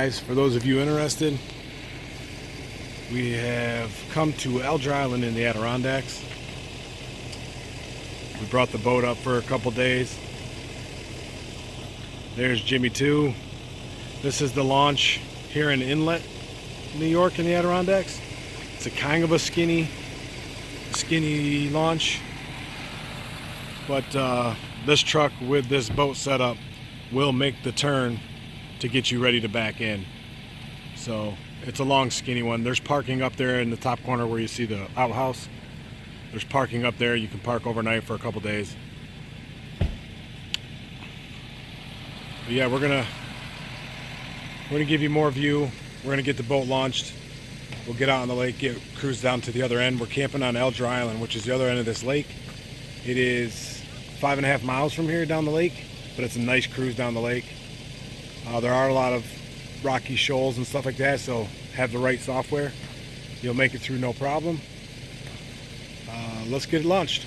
guys, for those of you interested, we have come to Alger Island in the Adirondacks. We brought the boat up for a couple days. There's Jimmy 2. This is the launch here in Inlet, New York in the Adirondacks. It's a kind of a skinny launch, but this truck with this boat setup will make the turn to get you ready to back in. So it's a long skinny one. There's parking up there in the top corner where you see the outhouse. There's parking up there. You can park overnight for a couple days. But yeah, we're gonna give you more view. We're gonna get the boat launched. We'll get out on the lake, cruise down to the other end. We're camping on Alger Island, which is the other end of this lake. It is 5.5 miles from here down the lake, but it's a nice cruise down the lake. There are a lot of rocky shoals and stuff like that, so have the right software. You'll make it through no problem. Let's get it launched.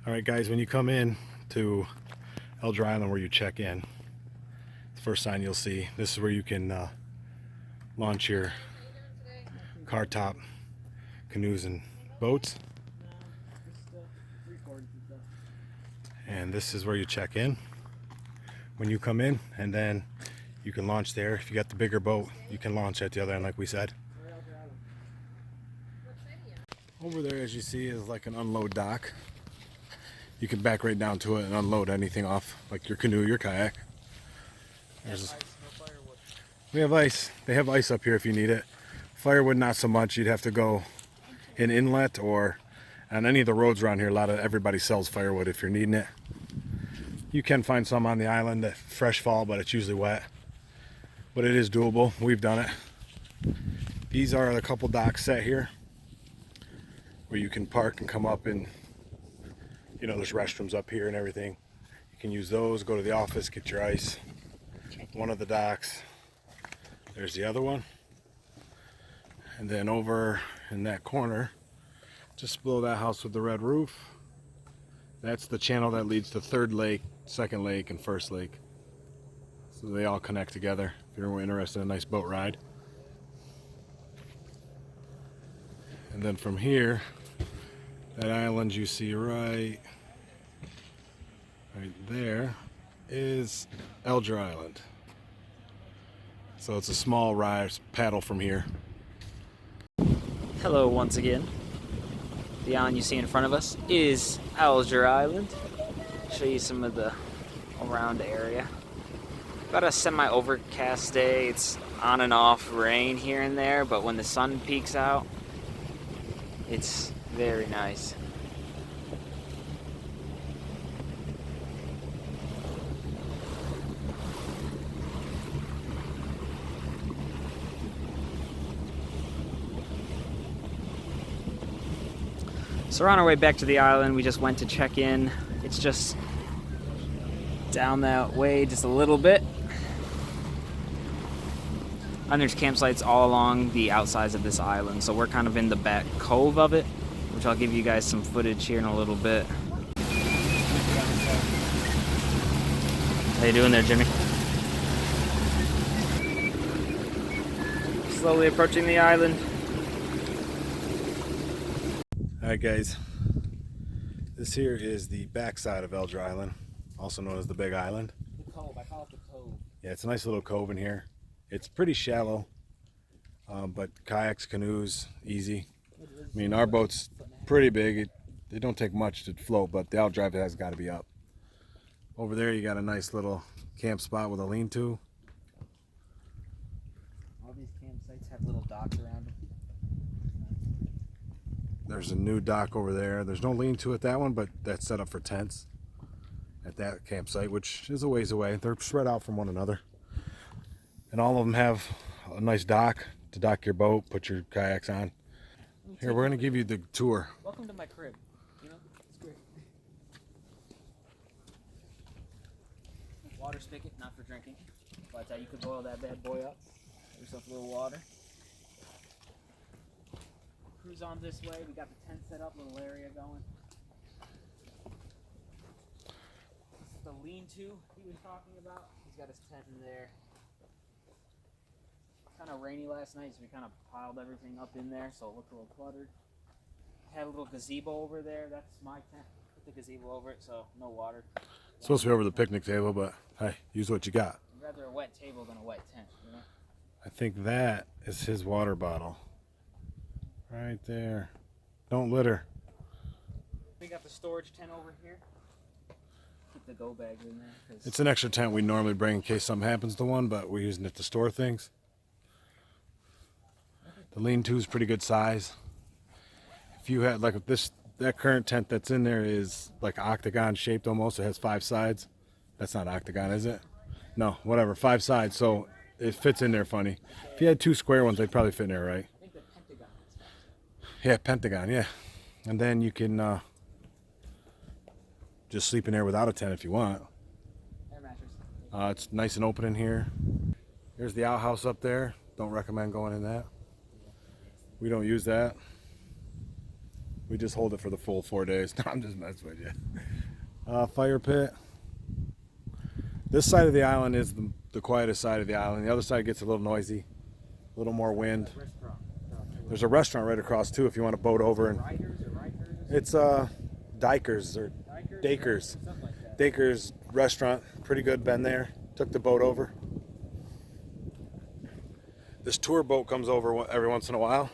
Alright guys, when you come in to Alger Island where you check in, the first sign you'll see, this is where you can launch your car top canoes and boats. And this is where you check in when you come in, and then you can launch there. If you got the bigger boat, you can launch at the other end like we said. Over there, as you see, is like an unload dock. You can back right down to it and unload anything off, like your canoe, your kayak. We have ice. They have ice up here if you need it. Firewood, not so much. You'd have to go in Inlet or on any of the roads around here. Everybody sells firewood if you're needing it. You can find some on the island at fresh fall, but it's usually wet. But it is doable. We've done it. These are a couple docks set here where you can park and come up, and you know, there's restrooms up here and everything. You can use those, go to the office, get your ice. One of the docks. There's the other one. And then over in that corner, just below that house with the red roof, that's the channel that leads to third lake, second lake, and first lake. So they all connect together if you're interested in a nice boat ride. And then from here, that island you see right there is Alger Island. So it's a small ride, paddle from here. Hello once again. The island you see in front of us is Alger Island. Show you some of the around area. Got a semi-overcast day. It's on and off rain here and there, but when the sun peeks out, it's very nice. So we're on our way back to the island. We just went to check in. It's just down that way just a little bit. And there's campsites all along the outsides of this island. So we're kind of in the back cove of it, which I'll give you guys some footage here in a little bit. How you doing there, Jimmy? Slowly approaching the island. Alright guys, this here is the backside of Alger Island, also known as the Big Island. The cove, I call it the cove. Yeah, it's a nice little cove in here. It's pretty shallow, but kayaks, canoes, easy. I mean, our boat's pretty big. It don't take much to float, but the outdrive has got to be up. Over there you got a nice little camp spot with a lean-to. All these campsites have little docks around them. There's a new dock over there. There's no lean-to at that one, but that's set up for tents at that campsite, which is a ways away. They're spread out from one another. And all of them have a nice dock to dock your boat, put your kayaks on. Here, we're going to give you the tour. Welcome to my crib. You know, it's great. Water spigot, not for drinking. But you could boil that bad boy up. Give yourself a little water. Cruise on this way. We got the tent set up, little area going. This is the lean-to he was talking about. He's got his tent in there. Kind of rainy last night, so we kind of piled everything up in there, so it looked a little cluttered. Had a little gazebo over there. That's my tent. Put the gazebo over it, so no water. It's supposed to be over the picnic table, but hey, use what you got. I'd rather a wet table than a wet tent, you know? I think that is his water bottle. Right there. Don't litter. We got the storage tent over here. Keep the go bags in there. It's an extra tent we normally bring in case something happens to one, but we're using it to store things. The lean-to is pretty good size. If you had like that current tent that's in there is like octagon shaped almost. It has 5 sides. That's not octagon, is it? No, whatever. 5 sides, so it fits in there funny. If you had 2 square ones, they'd probably fit in there, right? I think the pentagon is fine. Yeah, pentagon, yeah. And then you can just sleep in there without a tent if you want. Air mattress. It's nice and open in here. Here's the outhouse up there. Don't recommend going in that. We don't use that. We just hold it for the full 4 days. No, I'm just messing with you. Fire pit. This side of the island is the quietest side of the island. The other side gets a little noisy, a little more wind. There's a restaurant right across too if you want to boat over. And it's Dykers or Dakers. Dakers restaurant. Pretty good. Been there. Took the boat over. This tour boat comes over every once in a while.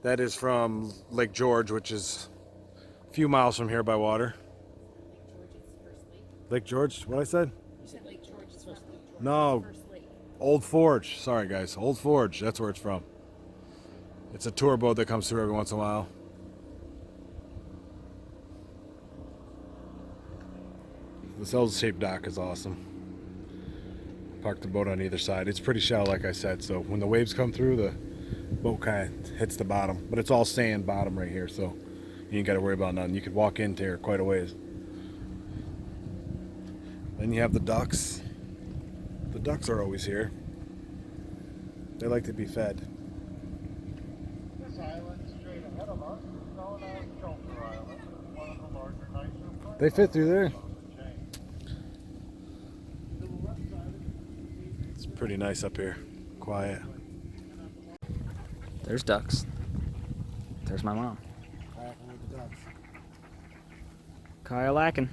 That is from Lake George, which is a few miles from here by water. Lake George? What I said? You said Lake George is first lake. No, Old Forge. Sorry, guys. Old Forge. That's where it's from. It's a tour boat that comes through every once in a while. This L-shaped dock is awesome. Park the boat on either side. It's pretty shallow, like I said, so when the waves come through, the boat kind of hits the bottom. But it's all sand bottom right here, so you ain't got to worry about nothing. You could walk into here quite a ways. Then you have the ducks. The ducks are always here. They like to be fed. This island straight ahead of us is known as Alger Island. It's one of the larger, nicer They fit through there. It's pretty nice up here. Quiet. There's ducks. There's my mom. Kayaking with the ducks. Kayaking.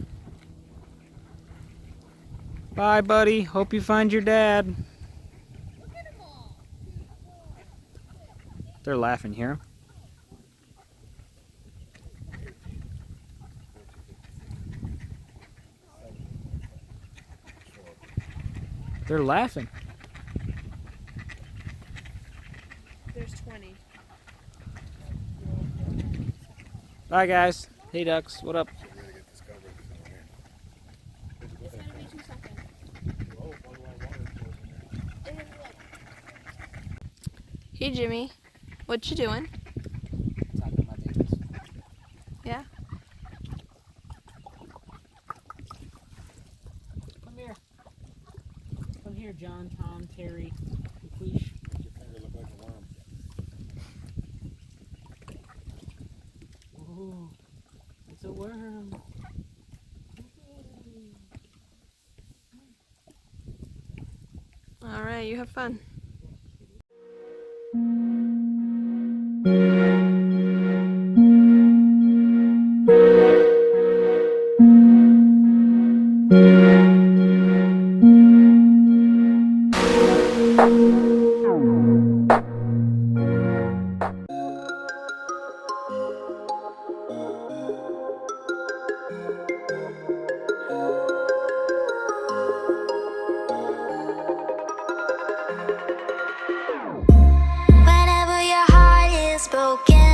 Bye, buddy. Hope you find your dad. They're laughing here. They're laughing. There's 20. Bye, guys. Hey, ducks. What up? It's gonna be 2 seconds. Hey Jimmy, what you doing? Talking about babies. Yeah. Come here. Come here, John, Tom, Terry, Queesh. Your finger look like a worm. Ooh, it's a worm. All right, you have fun. Whenever your heart is broken